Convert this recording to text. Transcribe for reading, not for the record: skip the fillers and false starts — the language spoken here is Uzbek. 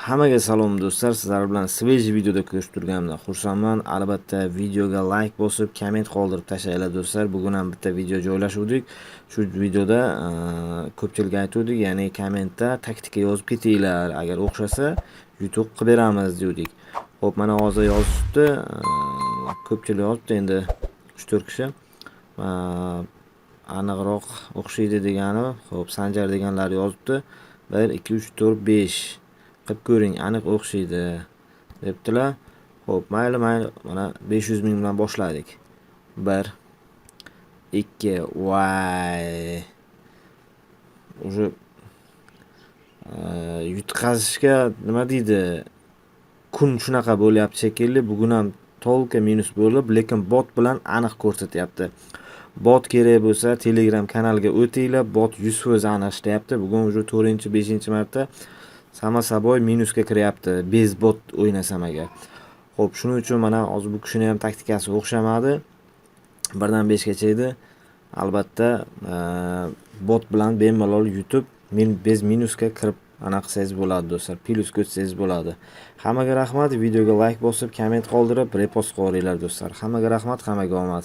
Hammaga salom do'stlar, sizlar bilan sveji videoda ko'rishtirganimdan xursandman. Albatta videoga like bosib, komment qoldirib tashlanglar do'stlar. Bugun ham bitta video joylashuvdik. Shu videoda ko'pchilik aytuvdik, ya'ni kommentda taktika yozib ketinglar, agar o'xshasa yutuq qilib beramiz dedik. Xo'p, mana hozir yozibdi. Ko'pchilik yozibdi, endi 3-4 kishi. Aniqroq o'xshaydi degani, xo'p, Sanjar deganlar yozibdi. 1 2 3 4 5 qilib ko'ring, aniq o'xshaydi debdilar. Xo'p, mayli, mana 500 ming bilan boshladik. 1 2 voy. Уже yutqazishga nima deydi? Kun shunaqa bo'lyapti shekilli. Bugun ham tolka minus bo'lib, lekin bot bilan aniq ko'rsatyapti. Bot kerak bo'lsa Telegram kanaliga o'tinglar. Bot 100% aniq ishlayapti. Bugun уже 4-5-marta sama saboy minusga kiryapti. Bez bot o'ynasam agar. Xo'p, shuning uchun mana hozir bu kishini ham taktikasi o'xshamadi. 1dan 5gacha edi. Albatta bot bilan bemalol yutib, bez minusga kirib anaqa qilsangiz bo'ladi do'stlar. Plus ko'chsangiz bo'ladi. Hammaga rahmat. Videoga like bosib, komment qoldirib, repost qilinglar do'stlar. Hammaga rahmat, hammaga omad.